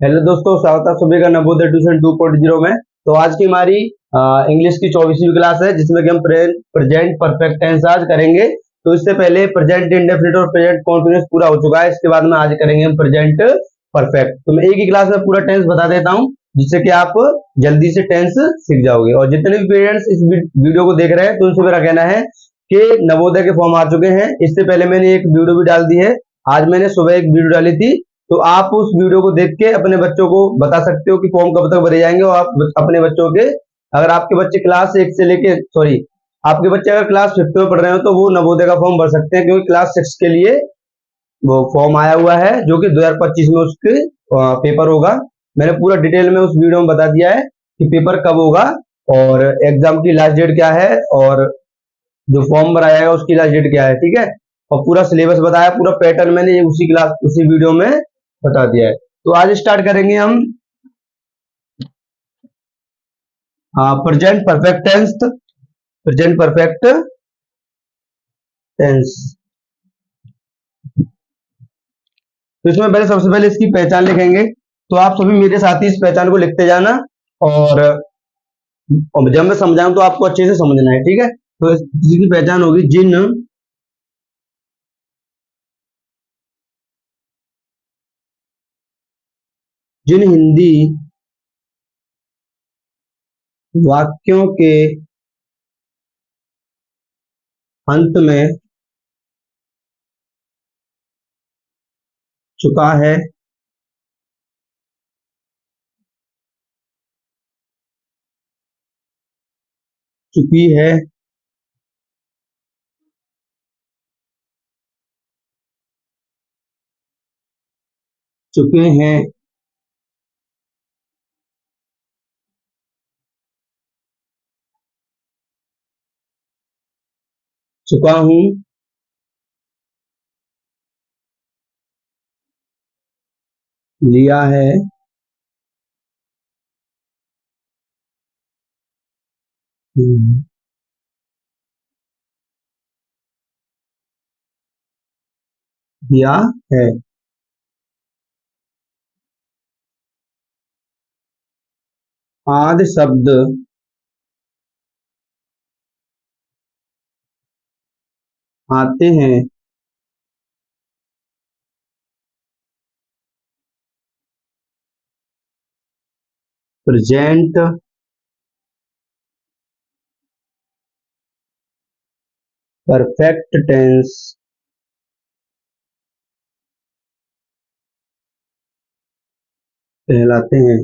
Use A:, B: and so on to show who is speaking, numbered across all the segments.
A: Hello दोस्तों, स्वागत है सभी का नवोदय ट्यूशन 2.0 में। तो आज की हमारी इंग्लिश की 24वीं क्लास है, जिसमें कि हम प्रेजेंट परफेक्ट टेंस आज करेंगे। तो इससे पहले प्रेजेंट इंडेफिनिट और प्रेजेंट कॉन्टिन्यूअस पूरा हो चुका है। इसके बाद में आज करेंगे हम प्रेजेंट परफेक्ट। तो मैं एक ही क्लास में पूरा टेंस बता देता हूँ, जिससे कि आप जल्दी से टेंस सीख जाओगे। और जितने भी पेरेंट्स इस वीडियो को देख रहे हैं, तो उनसे मेरा कहना है कि नवोदय के फॉर्म आ चुके हैं। इससे पहले मैंने एक वीडियो भी डाल दी है। आज मैंने सुबह एक वीडियो डाली थी, तो आप उस वीडियो को देख के अपने बच्चों को बता सकते हो कि फॉर्म कब तक भरे जाएंगे। और आप अपने बच्चों के, अगर आपके बच्चे क्लास 1 से लेके आपके बच्चे अगर क्लास 5 में पढ़ रहे हो, तो वो नवोदय का फॉर्म भर सकते हैं, क्योंकि क्लास 6 के लिए वो फॉर्म आया हुआ है, जो कि 2025 में उसके पेपर होगा। मैंने पूरा डिटेल में उस वीडियो में बता दिया है कि पेपर कब होगा और एग्जाम की लास्ट डेट क्या है और जो फॉर्म भराया जाएगा उसकी लास्ट डेट क्या है। ठीक है, और पूरा सिलेबस बताया, पूरा पैटर्न मैंने ये उसी वीडियो में बता दिया है। तो आज स्टार्ट करेंगे हम present perfect tense. Present perfect tense, तो इसमें पहले सबसे पहले इसकी पहचान लिखेंगे। तो आप सभी मेरे साथ ही इस पहचान को लिखते जाना, और जब मैं समझाऊं तो आपको अच्छे से समझना है। ठीक है, तो इसकी पहचान होगी जिन हिंदी वाक्यों के अंत में चुका है, चुकी है, चुके हैं, चुका हूं, लिया है, दिया है। आदि शब्द आते हैं प्रेजेंट परफेक्ट टेंस कहलाते हैं।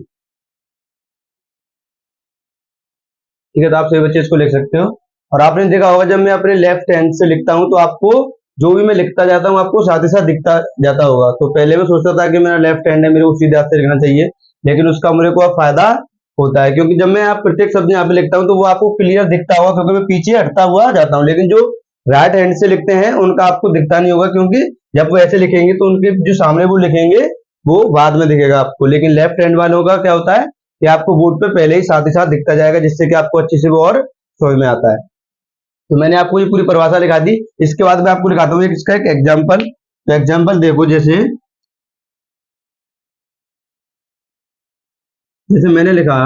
A: ठीक है, तो आप सभी बच्चे इसको लिख सकते हो। और आपने देखा होगा, जब मैं अपने लेफ्ट हैंड से लिखता हूं, तो आपको जो भी मैं लिखता जाता हूं, आपको साथ ही साथ दिखता जाता होगा। तो पहले मैं सोचता था कि मेरा लेफ्ट हैंड है, मेरे को सीधे हाथ से लिखना चाहिए, लेकिन उसका मेरे को अब फायदा होता है, क्योंकि जब मैं आप प्रत्येक शब्द यहाँ पे लिखता हूँ, तो वो आपको क्लियर दिखता होगा, क्योंकि मैं पीछे हटता हुआ जाता हूँ। लेकिन जो राइट हैंड से लिखते हैं, उनका आपको दिखता नहीं होगा, क्योंकि जब वो ऐसे लिखेंगे तो उनके जो सामने वो लिखेंगे वो बाद में दिखेगा आपको। लेकिन लेफ्ट हैंड वालों का क्या होता है कि आपको बोर्ड पे पहले ही साथ ही साथ दिखता जाएगा, जिससे कि आपको अच्छे से वो और समझ में आता है। तो मैंने आपको ये पूरी परिभाषा लिखा दी। इसके बाद मैं आपको लिखाता हूँ इसका एक एग्जाम्पल। तो एग्जाम्पल देखो, जैसे जैसे मैंने लिखा,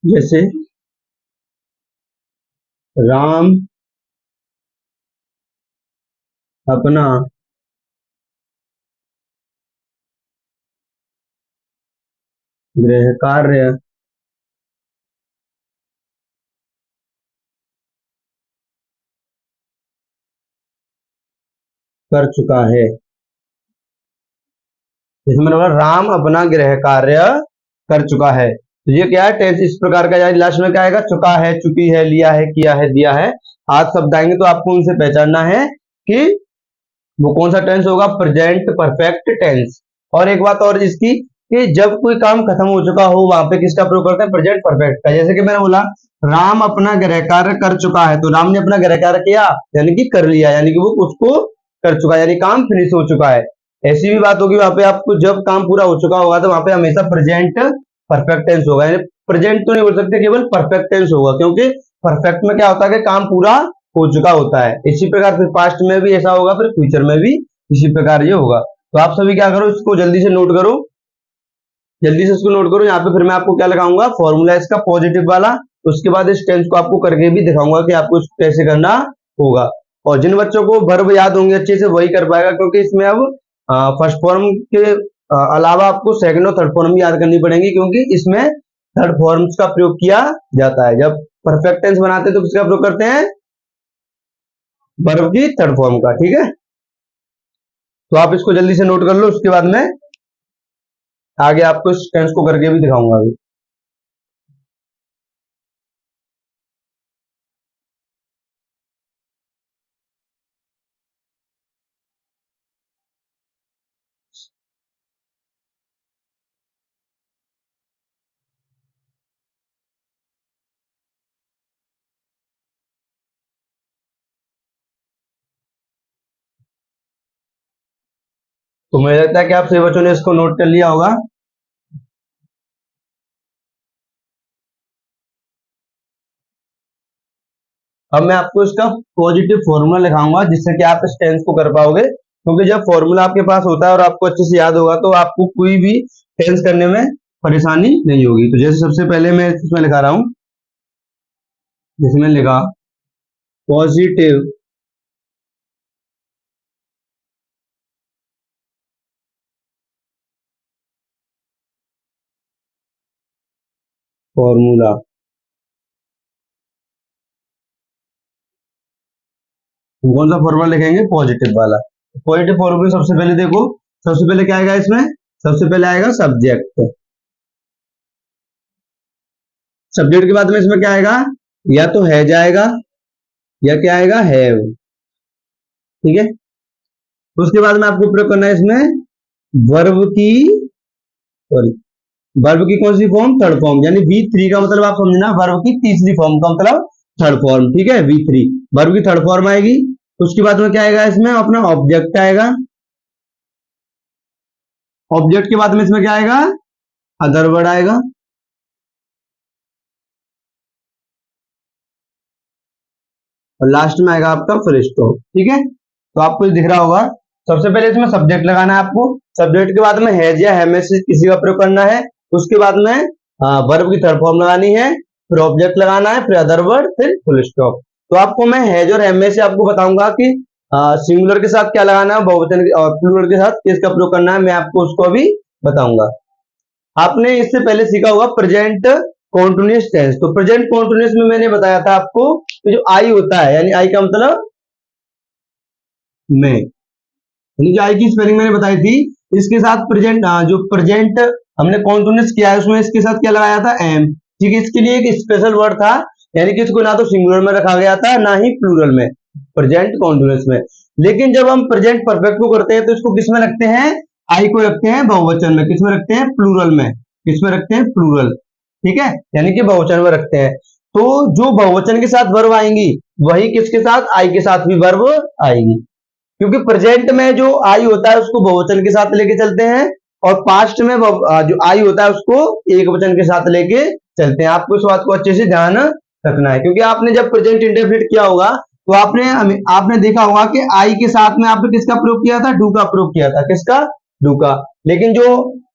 A: जैसे राम अपना गृह कार्य कर चुका है। जैसे मैंने बोला, राम अपना गृह कार्य कर चुका है, तो ये क्या है, टेंस इस प्रकार का। यानी लास्ट में क्या आएगा, चुका है, चुकी है, लिया है, किया है, दिया है। आज शब्द आएंगे तो आपको उनसे पहचानना है कि वो कौन सा टेंस होगा, प्रेजेंट परफेक्ट टेंस। और एक बात और इसकी, कि जब कोई काम खत्म हो चुका हो, वहां पे किसका प्रयोग करते हैं, प्रेजेंट परफेक्ट का। जैसे कि मैंने बोला, राम अपना गृह कार्य कर चुका है, तो राम ने अपना गृह कार्य किया, यानी कि कर लिया, यानी कि वो उसको कर चुका है, यानी काम फिनिश हो चुका है। ऐसी भी बात होगी, वहां पे आपको जब काम पूरा हो चुका होगा, तो वहां पे हमेशा प्रेजेंट परफेक्ट टेंस होगा। यानी प्रेजेंट तो नहीं बोल सकते, केवल परफेक्ट टेंस होगा, क्योंकि परफेक्ट में क्या होता है कि काम पूरा हो चुका होता है। इसी प्रकार फिर पास्ट में भी ऐसा होगा, फिर फ्यूचर में भी इसी प्रकार ये होगा। तो आप सभी क्या करो, इसको जल्दी से नोट करो, जल्दी से इसको नोट करो। यहाँ पे फिर मैं आपको क्या लगाऊंगा, फॉर्मूला इसका पॉजिटिव वाला। उसके बाद इस टेंस को आपको करके भी दिखाऊंगा कि आपको इसको कैसे करना होगा। और जिन बच्चों को वर्ब याद होंगे अच्छे से वही कर पाएगा, क्योंकि इसमें अब फर्स्ट फॉर्म के अलावा आपको सेकंड और थर्ड फॉर्म भी याद करनी पड़ेगी, क्योंकि इसमें थर्ड फॉर्म्स का प्रयोग किया जाता है। जब परफेक्ट टेंस बनाते हैं तो किसका प्रयोग करते हैं, वर्ब की थर्ड फॉर्म का। ठीक है, तो आप इसको जल्दी से नोट कर लो, उसके बाद में आगे आपको इस टेंस को करके भी दिखाऊंगा अभी। तो मुझे लगता है कि आप सभी बच्चों ने इसको नोट कर लिया होगा। अब मैं आपको इसका पॉजिटिव फॉर्मूला लिखाऊंगा, जिससे कि आप इस टेंस को कर पाओगे, क्योंकि जब फॉर्मूला आपके पास होता है और आपको अच्छे से याद होगा तो आपको कोई भी टेंस करने में परेशानी नहीं होगी। तो जैसे सबसे पहले मैं इसमें लिखा रहा हूं, जिसमें लिखा पॉजिटिव फॉर्मूला। कौन सा फॉर्मूला लिखेंगे, पॉजिटिव वाला। पॉजिटिव फॉर्मूला सबसे पहले देखो, सबसे पहले क्या आएगा इसमें, सबसे पहले आएगा सब्जेक्ट। सब्जेक्ट के बाद में इसमें क्या आएगा, या तो है जाएगा या क्या आएगा, हैव। ठीक है, तो उसके बाद में आपको प्रयोग करना है इसमें वर्ब की, सॉरी, वर्ब की कौन सी फॉर्म, थर्ड फॉर्म, यानी वी थ्री का मतलब आप समझना, वर्ब की तीसरी फॉर्म का मतलब थर्ड फॉर्म। ठीक है, वी थ्री वर्ब की थर्ड फॉर्म आएगी। उसके बाद में क्या आएगा इसमें, अपना ऑब्जेक्ट आएगा। ऑब्जेक्ट के बाद में इसमें क्या आएगा, अदर वर्ड आएगा। और लास्ट में आएगा आपका फुल स्टॉप। ठीक है, तो आपको दिख रहा होगा। सबसे पहले इसमें सब्जेक्ट लगाना है आपको, सब्जेक्ट के बाद में हैज या हैव में से किसी का प्रयोग करना है। उसके बाद में वर्ब की थर्ड फॉर्म लगानी है, फिर ऑब्जेक्ट लगाना है, फिर अदर वर्ड, फिर फुल स्टॉप। तो आपको मैं हैज और हैव में से आपको बताऊंगा कि सिंगुलर के साथ क्या लगाना है, बहुवचन और प्लूरल के साथ किसका प्रयोग करना है, मैं आपको उसको अभी बताऊंगा। आपने इससे पहले सीखा होगा प्रेजेंट कॉन्टिन्यूअस टेंस। तो प्रेजेंट कॉन्टिन्यूअस में मैंने बताया था आपको कि जो आई होता है, यानी आई का मतलब में, यानी जो आई की स्पेलिंग मैंने बताई थी, इसके साथ प्रेजेंट, जो प्रेजेंट हमने कॉन्टिन्यूअस किया है उसमें इसके साथ क्या लगाया था, एम। ठीक है, इसके लिए एक स्पेशल वर्ड था, यानी कि इसको ना तो सिंगुलर में रखा गया था ना ही प्लूरल में, प्रेजेंट कॉन्टिन्यूअस में। लेकिन जब हम प्रेजेंट परफेक्ट को करते हैं तो इसको किस में रखते हैं, आई को रखते हैं बहुवचन में। किस में रखते हैं, प्लूरल में। किस में रखते हैं, प्लूरल। ठीक है, यानी कि बहुवचन में रखते हैं। तो जो बहुवचन के साथ वर्ब आएंगी वही किसके साथ, आई के साथ भी वर्ब आएगी, क्योंकि प्रेजेंट में जो आई होता है उसको बहुवचन के साथ लेके चलते हैं, और पास्ट में जो आई होता है उसको एक वचन के साथ लेके चलते हैं। आपको इस बात को अच्छे से ध्यान रखना है, क्योंकि आपने जब प्रेजेंट इंडेफिनिट किया होगा तो आपने देखा होगा कि आई के साथ में आपने किसका प्रयोग किया था, डू का प्रयोग किया था। किसका, डू का। लेकिन जो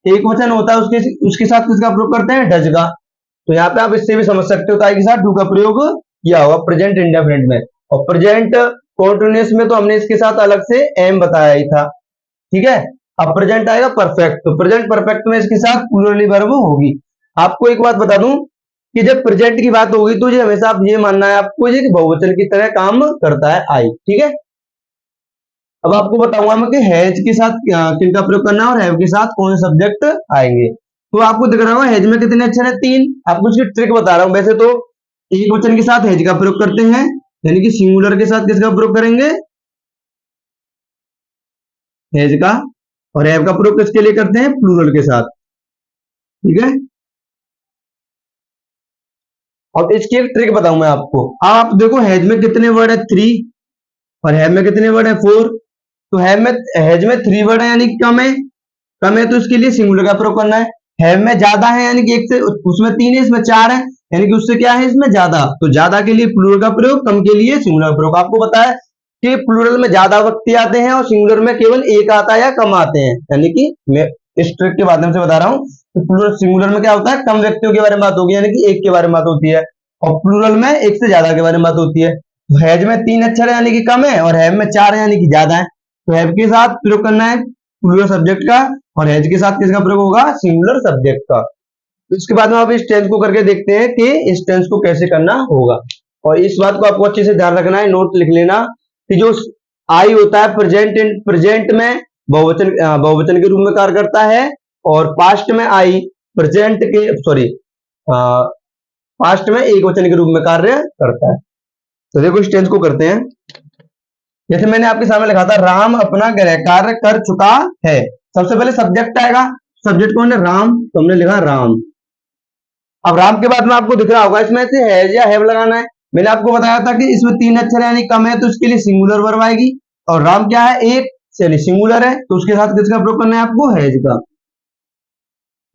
A: एक वचन होता है उसके साथ किसका प्रयोग करते हैं, डज का। तो यहाँ पे आप इससे भी समझ सकते हो, आई के साथ डू का प्रयोग किया होगा प्रेजेंट इंडेफिनिट में। और प्रेजेंट कॉन्टिन्यूअस में तो हमने इसके साथ अलग से एम बताया ही था। ठीक है, अब प्रेजेंट आएगा परफेक्ट, तो प्रेजेंट परफेक्ट में इसके साथ प्लूरल वर्ब होगी। आपको एक बात बता दूं कि जब प्रेजेंट की बात होगी तो ये हमेशा आप ये मानना है आपको, ये बहुवचन की तरह काम करता है आई। ठीक है, अब आपको बताऊंगा मैं कि हैज के साथ किनका प्रयोग करना है और हैव के साथ कौन से सब्जेक्ट आएंगे। तो आपको दिख रहा होगा हैज में कितने अक्षर है, 3। आपको उसकी ट्रिक बता रहा हूं। वैसे तो एक वचन के साथ हैज का प्रयोग करते हैं, यानी कि सिंगुलर के साथ किसका प्रयोग करेंगे, हैज का। और हैव का प्रयोग किसके लिए करते हैं, प्लूरल के साथ। ठीक है, और इसकी एक ट्रिक बताऊं मैं आपको। आप देखो हैज में कितने वर्ड है, 3, और हैव में कितने वर्ड है, 4। तो हैज में 3 वर्ड है, यानी कि कम है। कम है तो इसके लिए सिंगुलर का प्रयोग करना है। हैव में ज्यादा है, यानी कि एक से उसमें 3 है, इसमें 4 है, यानी कि उससे क्या है इसमें ज्यादा, तो ज्यादा के लिए प्लूरल का प्रयोग, कम के लिए सिंगुलर का प्रयोग। आपको पता है कि प्लूरल में ज्यादा व्यक्ति आते हैं और सिंगुलर में केवल एक आता है या कम आते हैं, यानी कि मैं इस ट्रिक के माध्यम से बता रहा हूं कि प्लूरल सिंगुलर में क्या होता है, कम व्यक्तियों के बारे में बात होगी, यानी कि एक के बारे में बात होती है, और प्लूरल में एक से ज्यादा के बारे में बात होती है। हैज में 3 अक्षर है यानी कि कम है, और हैव में 4 है यानी कि ज्यादा है। तो हैव के साथ प्रयोग करना है प्लूरल सब्जेक्ट का, और हैज के साथ किसका प्रयोग होगा, सिंगुलर सब्जेक्ट का। तो इसके बाद में आप इस टेंस को करके देखते हैं कि इस टेंस को कैसे करना होगा। और इस बात को आपको अच्छे से ध्यान रखना है, नोट लिख लेना कि जो आई होता है प्रेजेंट में बहुवचन के रूप में कार्य करता है, और पास्ट में आई पास्ट में एक वचन के रूप में कार्य करता है। तो देखो इस टेंस को करते हैं। जैसे मैंने आपके सामने लिखा था, राम अपना गृह कार्य कर चुका है। सबसे पहले सब्जेक्ट आएगा, सब्जेक्ट कौन है, राम, तो हमने लिखा राम। अब राम के बाद में आपको दिख रहा होगा इसमें से हैज या हैव लगाना है। मैंने आपको बताया था कि इसमें 3 अक्षर यानी कम है, तो इसके लिए सिंगुलर वर्ब आएगी, और राम क्या है, एक यानी सिंगुलर है, तो उसके साथ किसका प्रयोग करना है आपको, हैज का,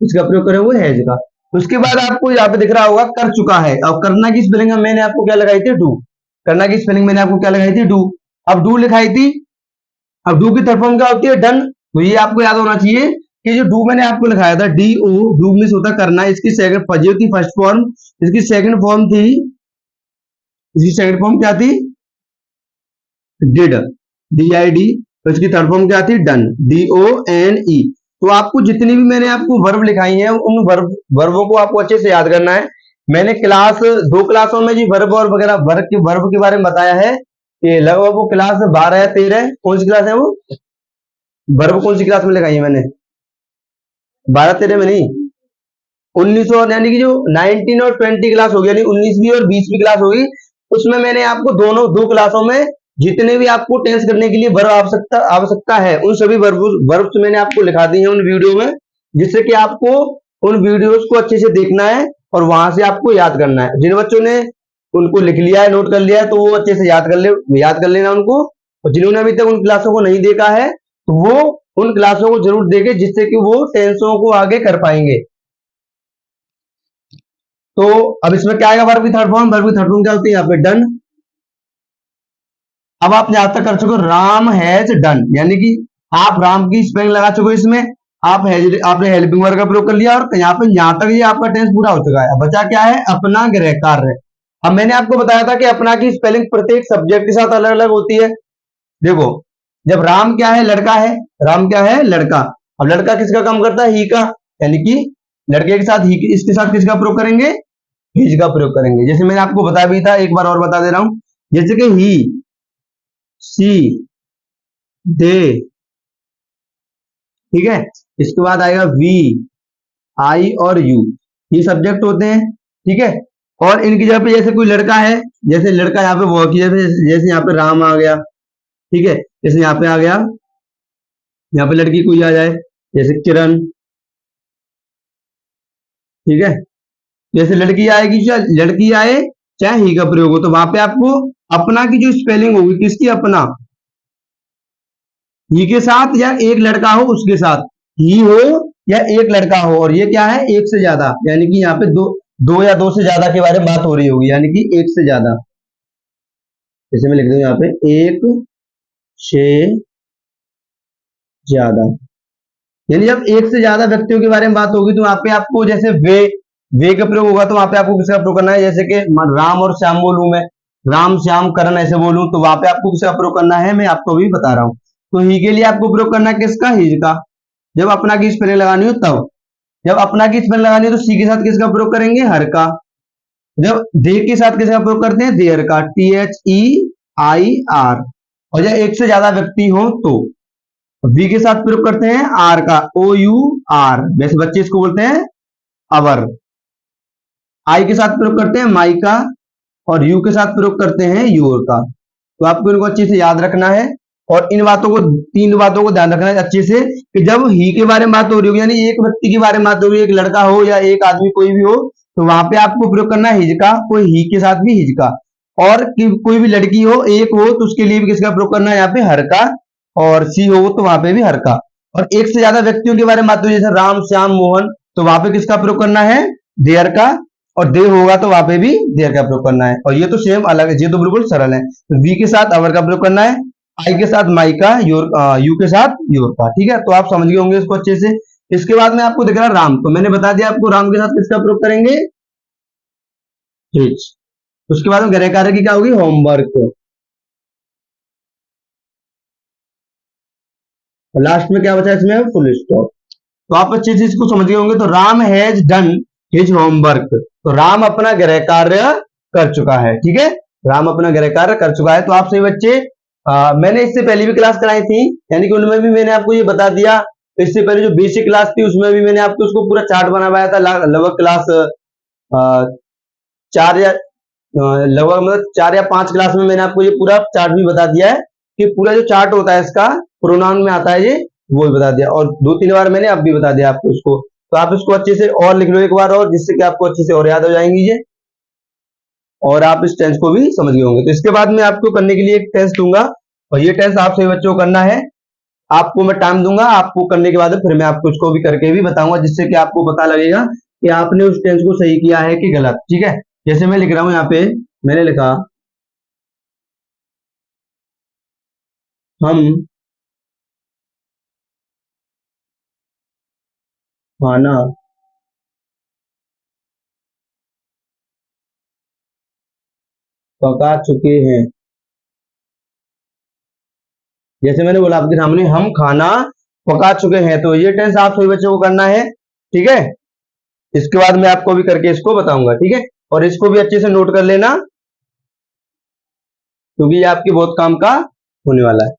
A: इसका प्रयोग करें वो हैज का। उसके बाद आपको यहाँ पे दिख रहा होगा कर चुका है। अब करना की स्पेलिंग मैंने आपको क्या लगाई थी, डू। करना की स्पेलिंग मैंने आपको क्या लगाई थी, डू। अब डू लिखाई थी, अब डू की थर्ड फॉर्म क्या होती है, डन। तो ये आपको याद होना चाहिए कि जो डू मैंने आपको लिखाया था, डी ओ, डू मींस होता करना, इसकी सेकंड फजी थी फर्स्ट फॉर्म, इसकी सेकंड फॉर्म थी, इसकी सेकंड फॉर्म क्या थी, डिड, डी आई डी। तो इसकी थर्ड फॉर्म क्या थी, done, D O N E. तो आपको जितनी भी मैंने आपको वर्ब लिखाई है, उन वर्बों को आपको अच्छे से याद करना है। मैंने दो क्लासों में जी वर्ब और वगैरह वर्ब के बारे में बताया है कि लगभग वो क्लास 12 या 13, कौन सी क्लास है वो, वर्ब कौन सी क्लास में लिखाई है मैंने, 12-13 में नहीं, 19 और यानी कि जो 19 और 20 क्लास होगी, यानी 19वीं और 20वीं क्लास होगी, उसमें मैंने आपको दो क्लासों में जितने भी आपको टेंस करने के लिए वर्ब आवश्यकता है, उन सभी वर्ब्स मैंने आपको लिखा दी है उन वीडियो में, जिससे कि आपको उन वीडियोस को अच्छे से देखना है और वहां से आपको याद करना है। जिन बच्चों ने उनको लिख लिया है, नोट कर लिया है, तो वो अच्छे से याद कर लेना उनको, और जिन्होंने अभी तक उन क्लासों को नहीं देखा है, तो वो उन क्लासों को जरूर देखें, जिससे कि वो टेंसों को आगे कर पाएंगे। तो अब इसमें क्या आएगा, वर्ब की थर्ड फॉर्म, वर्ब की थर्ड फॉर्म क्या होती है यहाँ पे, डन। अब आप यहां तक कर चुके हो, राम हैज डन, यानी कि आप राम की स्पेलिंग लगा चुके हो इसमें, आपने हेल्पिंग वर्ब का प्रयोग कर लिया, और यहां तक ये आपका टेंस पूरा हो चुका है। अब बचा क्या है, अपना गृह कार्य। अब मैंने आपको बताया था कि अपना की स्पेलिंग प्रत्येक सब्जेक्ट के साथ अलग अलग होती है। देखो, जब राम क्या है, लड़का है, राम क्या है, लड़का। अब लड़का किसका काम करता है, ही का, यानी कि लड़के के साथ ही, इसके साथ किसका प्रयोग करेंगे, हिज का प्रयोग करेंगे। जैसे मैंने आपको बताया भी था, एक बार और बता दे रहा हूं, जैसे कि ही, सी, दे, ठीक है। इसके बाद आएगा वी, आई और यू, ये सब्जेक्ट होते हैं, ठीक है। और इनकी जगह पे जैसे कोई लड़का है, जैसे लड़का यहाँ पे वो की जैसे यहाँ पे राम आ गया, ठीक है, जैसे यहाँ पे आ गया, यहाँ पे लड़की कोई आ जाए, जैसे किरण, ठीक है। जैसे लड़की आएगी, चाहे लड़की आए चाहे ही का प्रयोग हो, तो वहां पे आपको अपना की जो स्पेलिंग होगी, किसकी, अपना, ही के साथ या एक लड़का हो उसके साथ, ही हो या एक लड़का हो, और ये क्या है, एक से ज्यादा, यानी कि यहाँ पे दो या दो से ज्यादा के बारे में बात हो रही होगी, यानी कि एक से ज्यादा। जैसे मैं लिख दूं यहाँ पे, एक से ज्यादा, यानी जब एक से ज्यादा व्यक्तियों के बारे में बात होगी, तो वहां पे आपको जैसे वे का प्रयोग होगा, तो वहां पे आपको किसका प्रयोग करना है, जैसे कि राम और श्याम बोलूं मैं, राम श्याम करण ऐसे बोलूं, तो वहां पे आपको किसका प्रयोग करना है, मैं आपको भी बता रहा हूं। तो ही के लिए आपको प्रयोग करना है किसका, हिज का। जब अपना की स्पेलिंग लगानी हो तब, जब अपना की स्पेलिंग लगानी हो तो सी के साथ किसका प्रयोग करेंगे, हर का। जब दे के साथ किसका प्रयोग करते हैं, देयर का, THEIR। और जब एक से ज्यादा व्यक्ति हो तो वी के साथ प्रयोग करते हैं आर का, OUR, वैसे बच्चे इसको बोलते हैं अवर। आई के साथ प्रयोग करते हैं माई का, और यू के साथ प्रयोग करते हैं योर का। तो आपको इनको अच्छे से याद रखना है, और इन बातों को, 3 बातों को ध्यान रखना है अच्छे से, कि जब ही के बारे में बात हो रही होगी, यानी एक व्यक्ति के बारे में बात हो रही है, एक लड़का हो या एक आदमी कोई भी हो, तो वहां पे आपको प्रयोग करना है हिज का, कोई ही के साथ भी हिज का। और कोई भी लड़की हो, एक हो, तो उसके लिए भी किसका प्रयोग करना है, यहाँ पे हर का, और सी हो तो वहां पे भी हर का। और एक से ज्यादा व्यक्तियों के बारे में बात हो, जैसे राम श्याम मोहन, तो वहां पे किसका प्रयोग करना है, देयर का। और दे होगा तो वहां पे भी देयर का प्रयोग करना है। और ये तो सेम अलग है, ये तो बिल्कुल सरल है। तो वी के साथ अवर का प्रयोग करना है, आई के साथ माई का, योर यू के साथ योर का। ठीक है, तो आप समझ गए होंगे इसको अच्छे से। इसके बाद में आपको दिख रहा है राम, तो मैंने बता दिया आपको राम के साथ किसका प्रयोग करेंगे, हिज। उसके बाद में गृह कार्य की क्या होगी, होमवर्क। और लास्ट में क्या बचा इसमें, फुल स्टॉप। तो आप अच्छे से इसको समझ गए होंगे। तो Ram has done his homework, तो राम अपना गृह कार्य कर चुका है। ठीक है, राम अपना गृह कार्य कर चुका है। तो आप सभी बच्चे, मैंने इससे पहले भी क्लास कराई थी, यानी कि उनमें भी मैंने आपको ये बता दिया। इससे पहले जो बेसिक क्लास थी उसमें भी मैंने आपको उसको पूरा चार्ट बनवाया था। लगभग क्लास 4 या लगभग मतलब 4 या 5 क्लास में मैंने आपको ये पूरा चार्ट भी बता दिया है कि पूरा जो चार्ट होता है इसका प्रोनाउन में आता है ये, वो भी बता दिया। और 2-3 बार मैंने अब भी बता दिया आपको उसको। तो आप इसको अच्छे से और लिख लो एक बार और, जिससे कि आपको अच्छे से और याद हो जाएंगी ये, और आप इस टेंस को भी समझ गए होंगे। तो इसके बाद मैं आपको करने के लिए एक टेस्ट दूंगा, और ये टेस्ट आप सभी बच्चों को करना है। आपको मैं टाइम दूंगा, आपको करने के बाद फिर मैं आपको इसको भी करके भी बताऊंगा, जिससे कि आपको पता लगेगा कि आपने उस टेंस को सही किया है कि गलत। ठीक है, जैसे मैं लिख रहा हूं यहाँ पे, मैंने लिखा हम खाना पका चुके हैं। जैसे मैंने बोला आपके सामने, हम खाना पका चुके हैं, तो ये टेंस आप सभी बच्चों को करना है। ठीक है, इसके बाद मैं आपको भी करके इसको बताऊंगा। ठीक है, और इसको भी अच्छे से नोट कर लेना, क्योंकि ये आपके बहुत काम का होने वाला है।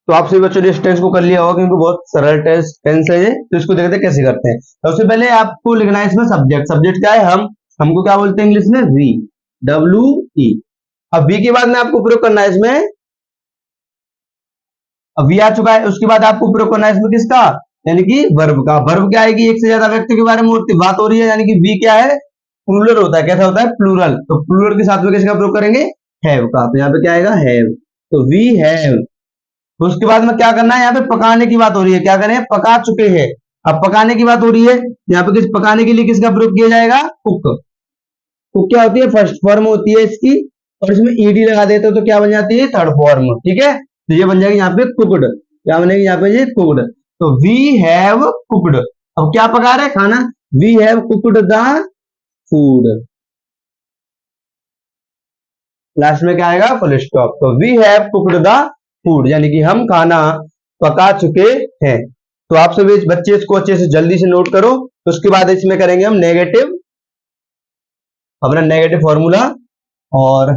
A: तो आप सभी बच्चों ने इस टेंस को कर लिया होगा, क्योंकि बहुत सरल टेंस है ये। तो इसको देखते हैं कैसे करते हैं। सबसे पहले आपको लिखना है इसमें सब्जेक्ट। सब्जेक्ट क्या है, हम, हमको क्या बोलते हैं इंग्लिश में, वी, WE। अब वी के बाद में आपको प्रयोग करना है इसमें, अब वी आ चुका है, उसके बाद आपको प्रयोग करना है इसमें किसका, यानी कि वर्ब का। वर्ब क्या है कि एक से ज्यादा व्यक्ति के बारे में बात हो रही है, यानी कि वी क्या है, प्लूरल होता है। कैसा होता है, प्लूरल। तो प्लूरल के साथ में किसका प्रयोग करेंगे, हैव का। तो यहाँ पे क्या आएगा, हैव। तो वी हैव। तो उसके बाद में क्या करना है, यहाँ पे पकाने की बात हो रही है, क्या करें, पका चुके हैं। अब पकाने की बात हो रही है, यहाँ पे किस पकाने के लिए किसका प्रयोग किया जाएगा, कुक। कुक क्या होती है, फर्स्ट फॉर्म होती है इसकी, और इसमें ईडी लगा देते हो तो क्या बन जाती है, थर्ड फॉर्म। ठीक है, तो ये बन जाएगी यहाँ पे कुकड। क्या बनेगी यहाँ पे, ये कुकड। तो वी हैव कुकड। अब क्या पका रहे, खाना। We have cooked the food. Last में क्या आएगा, फुल स्टॉप। तो we have cooked the food, यानी कि हम खाना पका चुके हैं। तो आप सभी बच्चे इसको अच्छे से जल्दी से नोट करो। तो उसके बाद इसमें करेंगे हम नेगेटिव, अपना नेगेटिव फॉर्मूला, और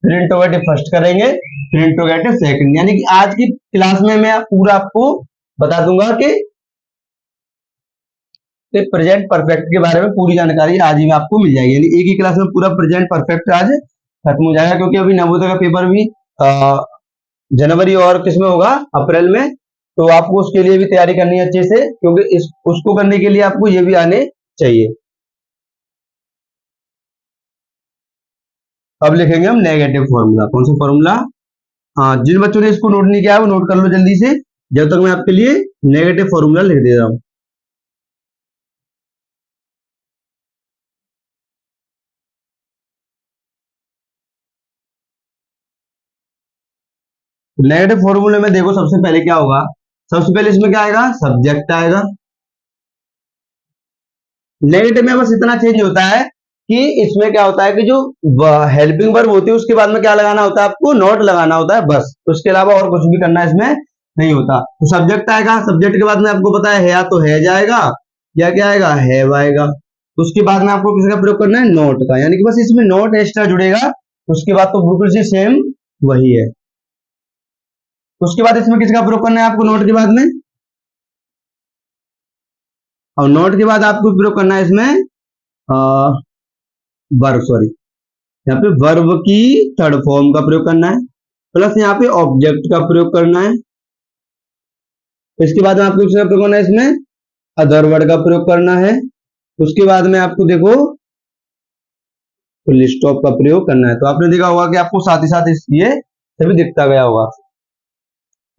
A: फिर इंट्रोगेटिव फर्स्ट करेंगे, फिर इंट्रोगेटिव सेकंड। यानी कि आज की क्लास में मैं पूरा आपको बता दूंगा कि प्रेजेंट परफेक्ट के बारे में पूरी जानकारी आज ही आपको मिल जाएगी। यानी एक ही क्लास में पूरा प्रेजेंट परफेक्ट आज खत्म हो जाएगा, क्योंकि अभी नवोदय का पेपर भी जनवरी और किसमें होगा, अप्रैल में। तो आपको उसके लिए भी तैयारी करनी है अच्छे से, क्योंकि इस उसको करने के लिए आपको ये भी आने चाहिए। अब लिखेंगे हम नेगेटिव फॉर्मूला। कौन सा फॉर्मूला, हाँ, जिन बच्चों ने इसको नोट नहीं किया वो नोट कर लो जल्दी से, जब तक मैं आपके लिए नेगेटिव फॉर्मूला लिख दे रहा हूं। नेगेटिव फॉर्मूले में देखो सबसे पहले क्या होगा, सबसे पहले इसमें क्या आएगा, सब्जेक्ट आएगा। नेगेटिव में बस इतना चेंज होता है कि इसमें क्या होता है कि जो हेल्पिंग वर्ब होती है उसके बाद में क्या लगाना होता है, आपको नॉट लगाना होता है बस। उसके अलावा और कुछ भी करना इसमें नहीं होता। तो सब्जेक्ट आएगा, सब्जेक्ट के बाद में आपको पता है या तो है जाएगा या क्या आएगा, हैव आएगा। तो उसके बाद में आपको किसका प्रयोग करना है, नोट का। यानी कि बस इसमें नोट एक्स्ट्रा जुड़ेगा, उसके बाद तो बिल्कुल सी सेम वही है। उसके बाद इसमें किसका प्रयोग करना है आपको नॉट के बाद में, और नॉट के बाद आपको प्रयोग करना है इसमें वर्ब, सॉरी यहाँ पे वर्ब की थर्ड फॉर्म का प्रयोग करना है, प्लस यहाँ पे ऑब्जेक्ट का प्रयोग करना है। इसके बाद में आपको इसका प्रयोग करना है, इसमें अदर वर्ड का प्रयोग करना है। उसके बाद में आपको देखो फुल स्टॉप का प्रयोग करना है। तो आपने देखा होगा कि आपको साथ ही साथ ये सभी दिखता गया होगा।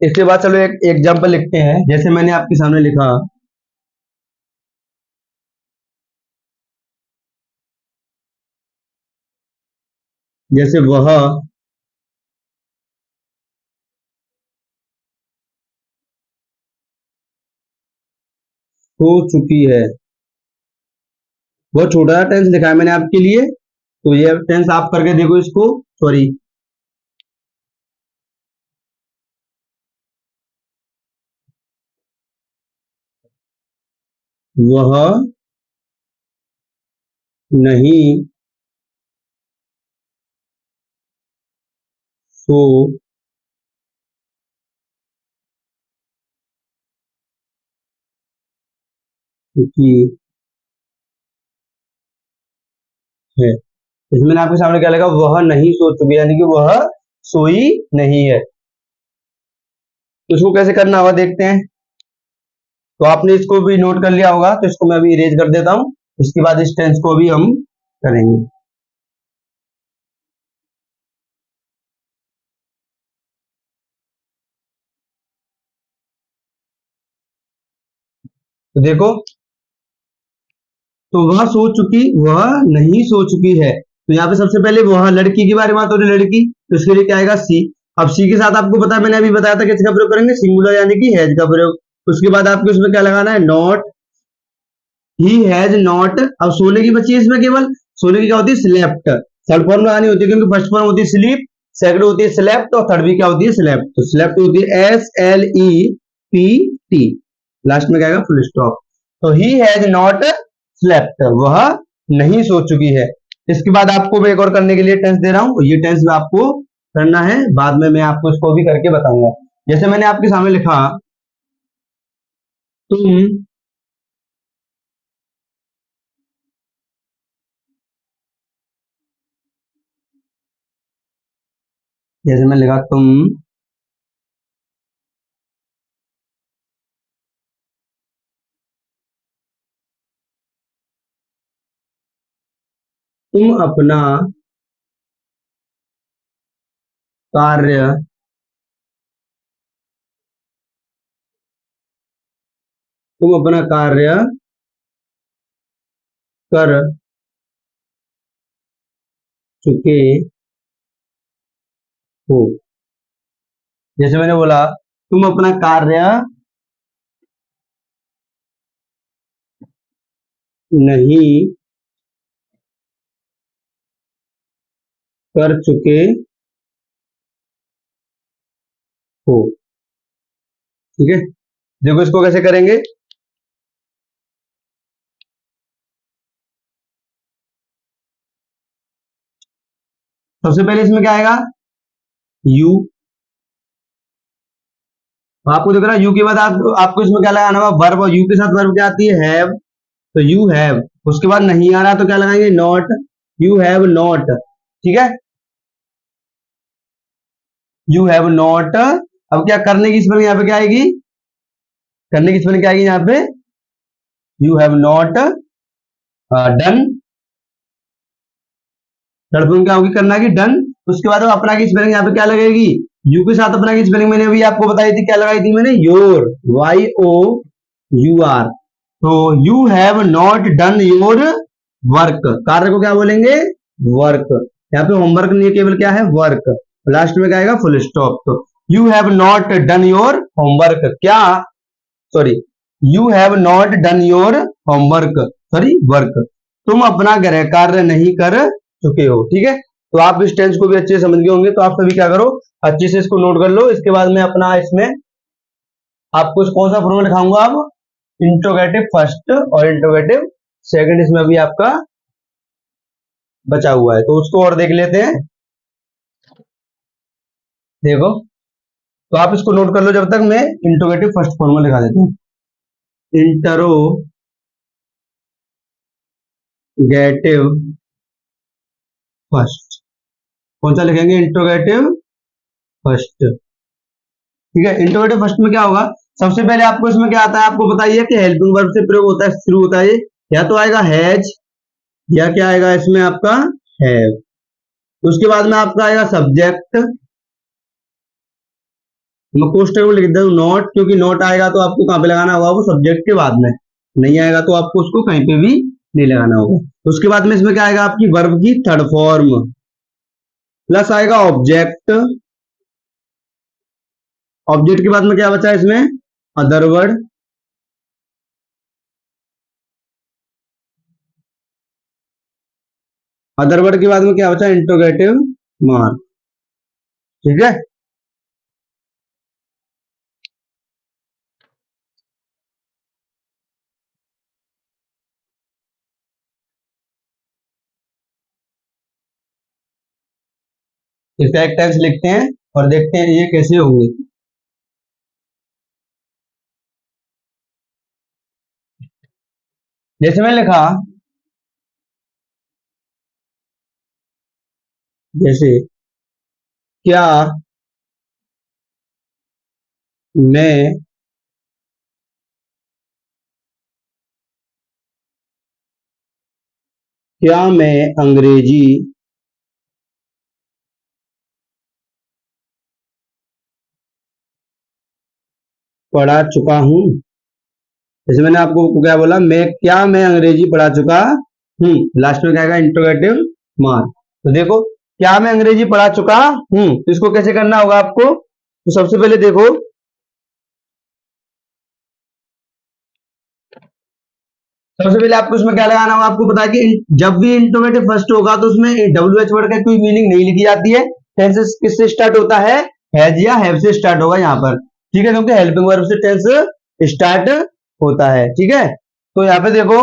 A: इसके बाद चलो एक एग्जाम्पल लिखते हैं, जैसे मैंने आपके सामने लिखा, जैसे वह हो चुकी है, बहुत छोटा सा टेंस लिखा है मैंने आपके लिए, तो ये टेंस आप करके देखो इसको, सॉरी वह नहीं सो चुकी है। इसमें मैंने आपके सामने क्या लगा, वह नहीं सो चुकी, यानी कि वह सोई नहीं है। तो इसको कैसे करना होगा देखते हैं। तो आपने इसको भी नोट कर लिया होगा, तो इसको मैं अभी इरेज कर देता हूं। इसके बाद इस टेंस को भी हम करेंगे। तो देखो, तो वह सो चुकी, वह नहीं सो चुकी है। तो यहाँ पे सबसे पहले वह लड़की के बारे में बात हो रही है, लड़की, तो इसके लिए क्या आएगा सी। अब सी के साथ आपको पता है, मैंने अभी बताया था कि इसका प्रयोग करेंगे सिंगुलर यानी कि हैज का प्रयोग। उसके बाद आपको इसमें क्या लगाना है, नॉट, ही हैज नॉट। अब सोने की बची है इसमें, केवल सोने की क्या होती है, स्लेप्ट। थर्ड फॉर्म लगानी होती है, क्योंकि फर्स्ट फॉर्म होती है स्लीप, सेकंड होती है स्लेप्ट, और थर्ड भी क्या होती है, स्लेप्ट। तो स्लेप्ट होती है SLEPT, लास्ट में क्या आएगा, फुल स्टॉप। तो ही हैज नॉट स्लेप्ट, वह नहीं सो चुकी है। इसके बाद आपको मैं एक और करने के लिए टेंस दे रहा हूं, ये टेंस आपको करना है, बाद में मैं आपको इसको भी करके बताऊंगा। जैसे मैंने आपके सामने लिखा, तुम जैसे मैंने लिखा, तुम अपना कार्य तुम अपना कार्य कर चुके हो। जैसे मैंने बोला, तुम अपना कार्य नहीं कर चुके हो, ठीक है। देखो इसको कैसे करेंगे। सबसे पहले इसमें क्या आएगा, यू। आपको दिख रहा है यू के बाद आपको इसमें क्या लगाना होगा, वर्ब, और यू के साथ वर्ब क्या आती है, हैव। तो यू हैव, उसके बाद नहीं आ रहा तो क्या लगाएंगे, नॉट, यू हैव नॉट, ठीक है, यू हैव नॉट। अब क्या करने की स्पेलिंग यहाँ पे क्या आएगी, करने की स्पेलिंग क्या आएगी यहाँ पे, you have not done. Third form क्या होगी, करना की, डन। उसके बाद अपना की स्पेलिंग यहाँ पे क्या लगेगी, यू के साथ अपना की स्पेलिंग मैंने अभी आपको बताई थी, क्या लगाई थी मैंने, योर, YOUR। तो you have not done your work, कार्य को क्या बोलेंगे, वर्क। यहाँ पे होमवर्क नहीं है, केवल क्या है, वर्क। लास्ट में क्या आएगा, फुल स्टॉप। तो you have not done your homework, क्या, sorry, you have not done your homework, sorry work. तुम अपना गृह कार्य नहीं कर चुके हो, ठीक है। तो आप इस टेंस को भी अच्छे से समझ गए होंगे, तो आप सभी क्या करो, अच्छे से इसको नोट कर लो। इसके बाद में अपना इसमें आपको कौन सा फॉर्मूला दिखाऊंगा, अब इंट्रोगेटिव फर्स्ट और इंट्रोगेटिव सेकंड इसमें अभी आपका बचा हुआ है, तो उसको और देख लेते हैं। देखो, तो आप इसको नोट कर लो जब तक मैं इंट्रोगेटिव फर्स्ट फॉर्मूला लिखा देता हूँ। इंट्रोगेटिव फर्स्ट, कौन सा लिखेंगे? Interrogative first. ठीक है, इंट्रोगेटिव फर्स्ट में क्या होगा? सबसे पहले आपको इसमें क्या आता है, आपको बताइए कि हेल्पिंग वर्ब से प्रयोग होता है, शुरू होता है, या तो आएगा हैज, या क्या आएगा इसमें आपका हैव। उसके बाद में आपका आएगा सब्जेक्ट, मैं कोष्टक में लिख देता हूँ नॉट, क्योंकि नॉट आएगा तो आपको कहां पे लगाना होगा? वो सब्जेक्ट के बाद में, नहीं आएगा तो आपको उसको कहीं पे भी नहीं लगाना होगा। उसके बाद में इसमें क्या आएगा? आपकी वर्ब की थर्ड फॉर्म, प्लस आएगा ऑब्जेक्ट। ऑब्जेक्ट के बाद में क्या बचा है इसमें? Other word. अदर वर्ड के बाद में क्या बचा? Interrogative mark. ठीक है, इसका एक टेंस लिखते हैं और देखते हैं ये कैसे होंगे। जैसे मैंने लिखा, जैसे क्या मैं क्या मैं अंग्रेजी पढ़ा चुका हूं। जैसे मैंने आपको क्या बोला, मैं अंग्रेजी पढ़ा चुका हूं, लास्ट में क्या आएगा? Interrogative mark. तो देखो, क्या मैं अंग्रेजी पढ़ा चुका हूं, तो इसको कैसे करना होगा आपको? तो सबसे पहले देखो, सबसे पहले आपको इसमें क्या लगाना होगा? आपको पता है कि जब भी इंट्रोगेटिव फर्स्ट होगा तो उसमें डब्ल्यू एच वर्ड का कोई मीनिंग नहीं लिखी जाती है। टेंस किससे स्टार्ट होता है? हैज या हैव से स्टार्ट होगा यहाँ पर। ठीक है, क्योंकि हेल्पिंग वर्ब से टेंस स्टार्ट होता है। ठीक है, तो यहाँ पे देखो,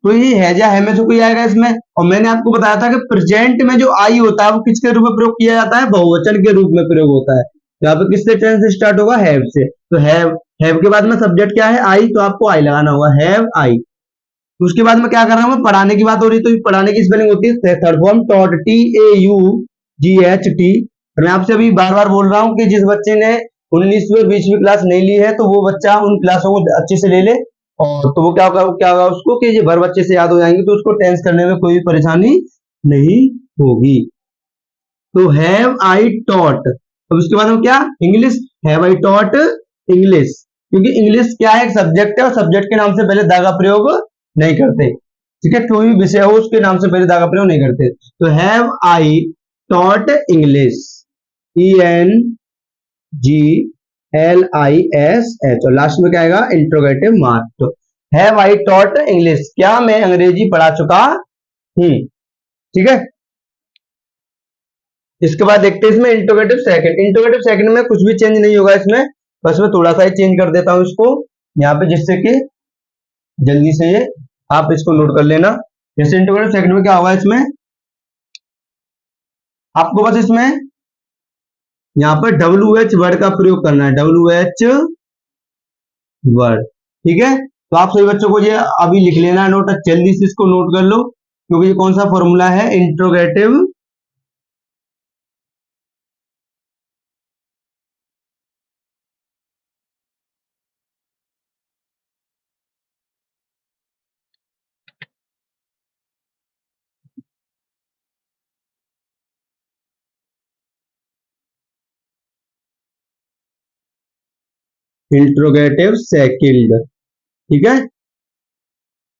A: तो ये हैज या है में से कोई आएगा इसमें। और मैंने आपको बताया था कि प्रेजेंट में जो आई होता है वो किसके रूप में प्रयोग किया जाता है? बहुवचन के रूप में प्रयोग होता है। यहाँ पे किससे टेंस स्टार्ट होगा? हैव से। तो हैव के बाद में सब्जेक्ट क्या है? आई, तो आपको आई लगाना होगा, हैव आई। उसके बाद में क्या कर रहा हूं? मैं पढ़ाने की बात हो रही है, तो पढ़ाने की स्पेलिंग होती है थर्ड फॉर्म टॉट, TAUGHT। मैं आपसे अभी बार बार बोल रहा हूं कि जिस बच्चे ने 19वीं और 20वीं क्लास नहीं ली है तो वो बच्चा उन क्लासों को अच्छे से ले ले, और तो वो क्या होगा उसको कि ये भर बच्चे से याद हो जाएंगे, तो उसको टेंस करने में कोई परेशानी नहीं होगी। तो हैव आई टॉट, अब उसके बाद में क्या? English, have I taught English, क्योंकि इंग्लिश क्या है? एक सब्जेक्ट है, और सब्जेक्ट के नाम से पहले दा का प्रयोग नहीं करते। ठीक है, कोई भी विषय हो उसके नाम से पहले दा का प्रयोग नहीं करते। तो have I taught English, ENGLISH, और लास्ट में क्या आएगा? Interrogative mark. तो हैव आई टॉट इंग्लिश, क्या मैं अंग्रेजी पढ़ा चुका हूं। ठीक है, इसके बाद देखते हैं इसमें इंट्रोगेटिव सेकंड। इंट्रोगेटिव सेकंड में कुछ भी चेंज नहीं होगा इसमें, बस मैं थोड़ा सा ही चेंज कर देता हूं इसको यहाँ पे, जिससे कि जल्दी से ये आप इसको नोट कर लेना। जैसे इंट्रोगेटिव सेकंड में क्या होगा इसमें, आपको बस इसमें यहाँ पर WH वर्ड का प्रयोग करना है, WH वर्ड। ठीक है, तो आप सभी बच्चों को ये अभी लिख लेना है नोट, जल्दी से इसको नोट कर लो, क्योंकि ये कौन सा फॉर्मूला है? Interrogative interrogative second. ठीक है,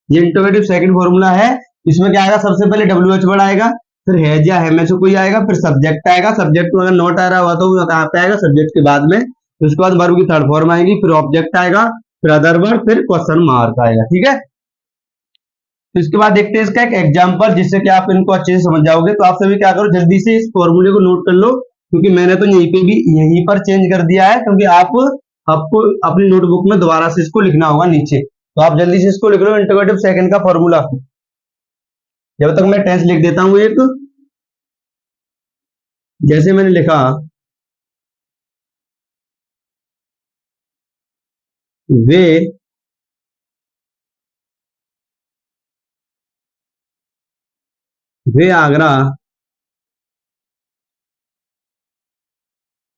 A: ये इंट्रोगेटिव सेकंड फॉर्मूला है। इसमें क्या आएगा? सबसे पहले WH वर्ड आएगा, फिर हैज या है में से कोई आएगा, फिर सब्जेक्ट आएगा। सब्जेक्ट में अगर नॉट आ रहा हुआ तो वो कहां पे आएगा? सब्जेक्ट के बाद में। उसके बाद वर्ब की थर्ड फॉर्म आएगी, फिर ऑब्जेक्ट आएगा, फिर अदर वर्ड, फिर क्वेश्चन मार्क आएगा। ठीक है, तो इसके बाद देखते हैं इसका एक एग्जांपल, जिससे कि आप इनको अच्छे से समझ जाओगे। तो आप सभी क्या करो, जल्दी से इस फॉर्मूले को नोट कर लो, क्योंकि मैंने तो यहीं पर चेंज कर दिया है, क्योंकि आपको अपनी नोटबुक में दोबारा से इसको लिखना होगा नीचे। तो आप जल्दी से इसको लिख लो, इंट्रोगेटिव सेकंड का फॉर्मूला। जब तक मैं टेंस लिख देता हूं एक, जैसे मैंने लिखा वे आगरा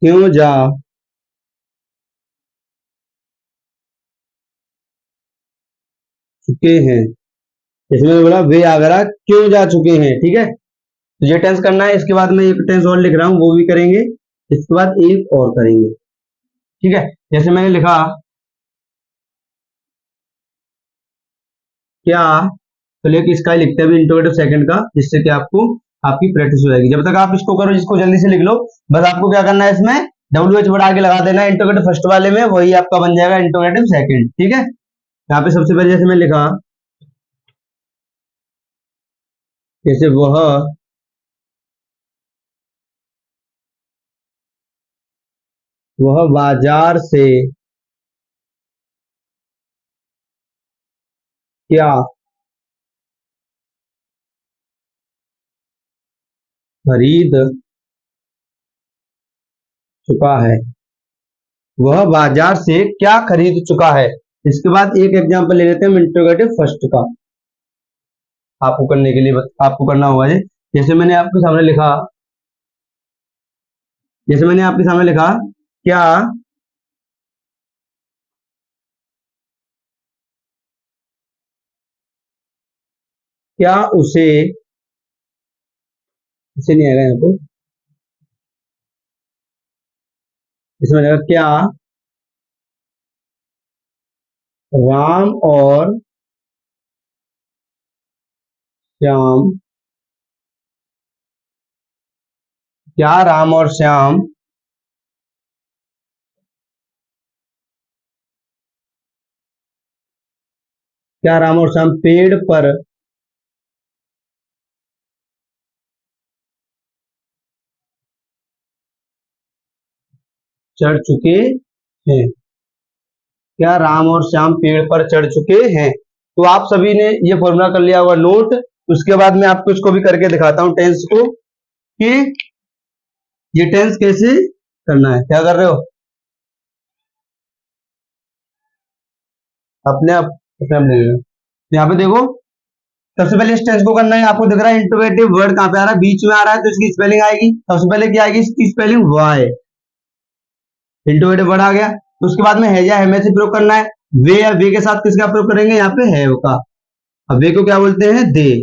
A: क्यों जा चुके हैं। इसमें बोला वे आगरा क्यों जा चुके हैं, ठीक है। तो ये टेंस करना है। इसके बाद मैं एक टेंस और लिख रहा हूं, वो भी करेंगे। इसके बाद एक और करेंगे, ठीक है। जैसे मैंने लिखा क्या, चलिए कि इसका ही लिखते हैं अभी इंट्रोगेटिव सेकंड का, जिससे कि आपको आपकी प्रैक्टिस हो जाएगी। जब तक आप इसको करो, जिसको जल्दी से लिख लो। बस आपको क्या करना है, इसमें WH बढ़ा के लगा देना है इंट्रोगेटिव फर्स्ट वाले में, वही आपका बन जाएगा इंट्रोगेटिव सेकंड, ठीक है। यहाँ पे सबसे पहले जैसे मैं लिखा, जैसे वह बाजार से क्या खरीद चुका है। वह बाजार से क्या खरीद चुका है। इसके बाद एक एग्जांपल ले लेते हैं इंट्रोगेटिव फर्स्ट का, आपको करने के लिए आपको करना होगा। जैसे मैंने आपके सामने लिखा, क्या उसे, इसे नहीं आएगा यहाँ पे, इसमें लगा क्या राम और श्याम, क्या राम और श्याम पेड़ पर चढ़ चुके हैं। क्या राम और श्याम पेड़ पर चढ़ चुके हैं। तो आप सभी ने ये फॉर्मूला कर लिया होगा नोट। उसके बाद मैं आपको इसको भी करके दिखाता हूं टेंस को, कि ये टेंस कैसे करना है। क्या कर रहे हो, अपने आप ले रहे हो। यहाँ पे देखो, सबसे पहले इस टेंस को करना है। आपको दिख रहा है इंट्रोगेटिव वर्ड कहां पे आ रहा है, बीच में आ रहा है, तो इसकी स्पेलिंग आएगी। सबसे पहले क्या आएगी, इसकी स्पेलिंग वाई। इंट्रोगेटिव वर्ड आ गया, तो उसके बाद में है या है से प्रयोग करना है। वे या वे के साथ किसका प्रयोग करेंगे, यहाँ पे हैव का। अब वे को क्या बोलते हैं, दे,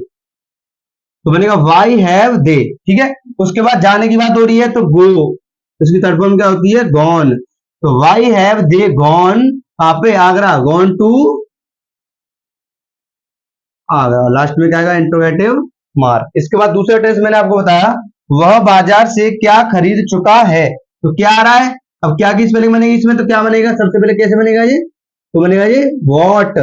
A: तो बनेगा वाई हैव दे, ठीक है। उसके बाद जाने की बात हो रही है, तो गो, इसकी थर्ड फॉर्म क्या होती है, गॉन। तो वाई हैव दे गॉन, कहां पे, Agra, gone to Agra. Last में क्या आएगा, इंट्रोगेटिव मार्क। इसके बाद दूसरा टेंस मैंने आपको बताया, वह बाजार से क्या खरीद चुका है। तो क्या आ रहा है, अब क्या की स्पेलिंग बनेगी इसमें, तो क्या बनेगा, सबसे पहले कैसे बनेगा ये, तो बनेगा ये वॉट।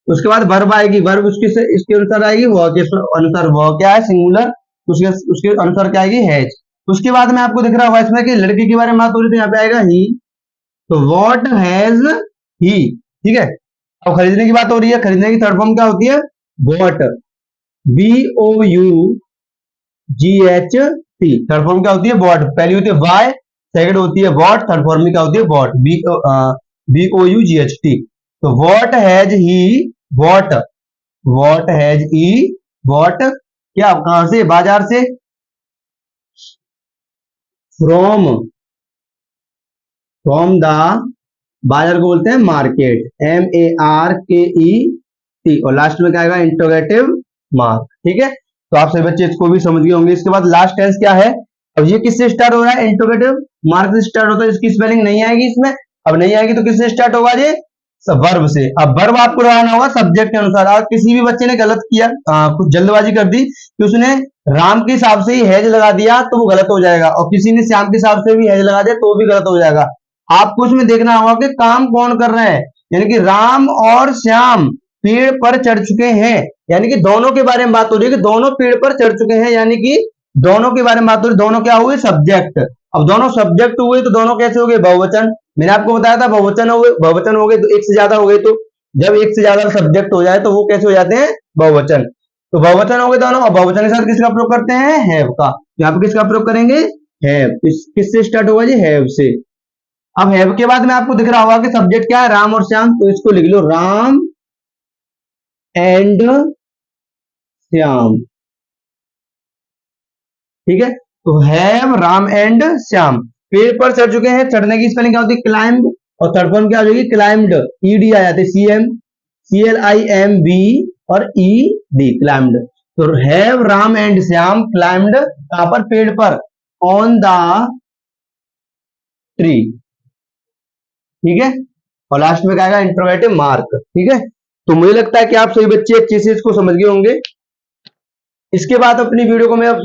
A: उसके बाद वर्ब आएगी, वर्ब उसके से इसके अनुसार आएगी, वह के अनुसार, वह क्या है, सिंगुलर, उसके अनुसार क्या आएगी, हैज। उसके बाद में आपको दिख रहा होगा इसमें कि लड़के के बारे में बात हो रही थी, यहाँ पे आएगा ही, तो वॉट हैज ही, ठीक है। अब खरीदने की बात हो रही है, खरीदने की थर्ड फॉर्म क्या होती है, बॉट, BOUGHT। थर्ड फॉर्म क्या होती है, बॉट। पहली होती है बाय, सेकंड होती है बॉट, थर्ड फॉर्म में क्या होती है, बॉट, BOUGHT। तो what has he bought, what has he bought, क्या, कहां से, बाजार से, फ्रॉम, द, बाजार को बोलते हैं मार्केट, MARKET। और लास्ट में क्या आएगा, इंट्रोगेटिव मार्क, ठीक है। तो आप सभी बच्चे इसको भी समझ गए होंगे। इसके बाद लास्ट टेंस क्या है, अब ये किससे स्टार्ट हो रहा है, इंट्रोगेटिव मार्क से स्टार्ट होता है। इसकी स्पेलिंग नहीं आएगी इसमें, अब नहीं आएगी तो किससे स्टार्ट होगा ये, वर्ब से। अब वर्ब आपको लगाना होगा सब्जेक्ट के अनुसार। आज किसी भी बच्चे ने गलत किया, कुछ जल्दबाजी कर दी कि उसने राम के हिसाब से ही हैज लगा दिया, तो वो गलत हो जाएगा, और किसी ने श्याम के हिसाब से भी हैज लगा दिया तो वो भी गलत हो जाएगा। आपको इसमें देखना होगा कि काम कौन कर रहे हैं, यानी कि राम और श्याम पेड़ पर चढ़ चुके हैं, यानी कि दोनों के बारे में बात हो रही है कि दोनों पेड़ पर चढ़ चुके हैं, यानी कि दोनों के बारे में बात हो रही है। दोनों क्या हुए, सब्जेक्ट। अब दोनों सब्जेक्ट हुए तो दोनों कैसे हो गए, बहुवचन। मैंने आपको बताया था बहुवचन हो गए, बहुवचन हो गए तो एक से ज्यादा हो गए, तो जब एक से ज्यादा सब्जेक्ट हो जाए तो वो कैसे हो जाते हैं, बहुवचन। तो बहुवचन हो गए दोनों, और बहुवचन के साथ किसका प्रयोग करते हैं, हैव का। यहाँ पे किसका प्रयोग करेंगे, हैव। किससे स्टार्ट होगा जी, हैव से। अब हैव के बाद में आपको दिख रहा होगा कि सब्जेक्ट क्या है, राम और श्याम, तो इसको लिख लो राम एंड श्याम। ठीक है, तो हैव राम एंड श्याम पेड़ पर चढ़ चुके हैं। चढ़ने की स्पेलिंग क्या होती है, क्लाइंब, और थर्ड फॉर्म क्या हो जाएगी, क्लाइम्ड, ईडी आ जाते, CLIMB और ED, क्लाइम्ड। तो have Ram and Shyam climbed कहां पर, पेड़ पर, ऑन द ट्री। ठीक है, और लास्ट में क्या आएगा, इंटरोगेटिव मार्क। ठीक है, तो मुझे लगता है कि आप सभी बच्चे अच्छे से इसको समझ गए होंगे। इसके बाद अपनी वीडियो को मैं अब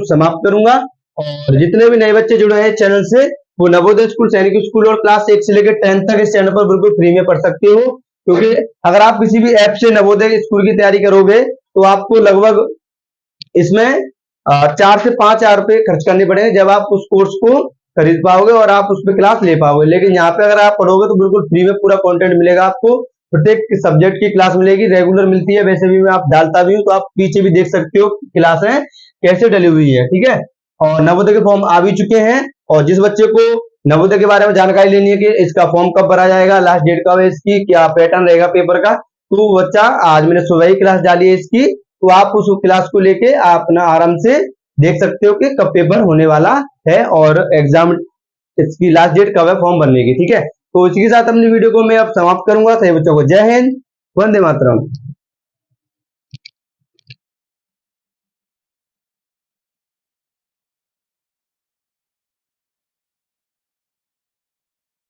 A: समाप्त करूंगा, और जितने भी नए बच्चे जुड़े हैं चैनल से, वो नवोदय स्कूल, सैनिक स्कूल और क्लास 1 से लेकर 10 तक इस चैनल पर बिल्कुल फ्री में पढ़ सकते हो। क्योंकि अगर आप किसी भी ऐप से नवोदय स्कूल की तैयारी करोगे तो आपको लगभग इसमें 4 से 5 हजार रुपए खर्च करने पड़ेंगे, जब आप उस कोर्स को खरीद पाओगे और आप उस पर क्लास ले पाओगे। लेकिन यहाँ पे अगर आप पढ़ोगे तो बिल्कुल फ्री में पूरा कंटेंट मिलेगा आपको, प्रत्येक सब्जेक्ट की क्लास मिलेगी, रेगुलर मिलती है, वैसे भी मैं आप डालता भी हूँ, तो आप पीछे भी देख सकते हो क्लासें कैसे डली हुई है। ठीक है, और नवोदय के फॉर्म आ भी चुके हैं, और जिस बच्चे को नवोदय के बारे में जानकारी लेनी है कि इसका फॉर्म कब भरा जाएगा, लास्ट डेट कब है इसकी, क्या पैटर्न रहेगा पेपर का, तो बच्चा, आज मैंने सुबह ही क्लास डाली है इसकी, तो आप उस क्लास को लेके आप अपना आराम से देख सकते हो कि कब पेपर होने वाला है और एग्जाम इसकी लास्ट डेट कब है फॉर्म भरने की। ठीक है, तो इसी के साथ अपनी वीडियो को मैं अब समाप्त करूंगा। सभी बच्चों को जय हिंद, वंदे मातरम।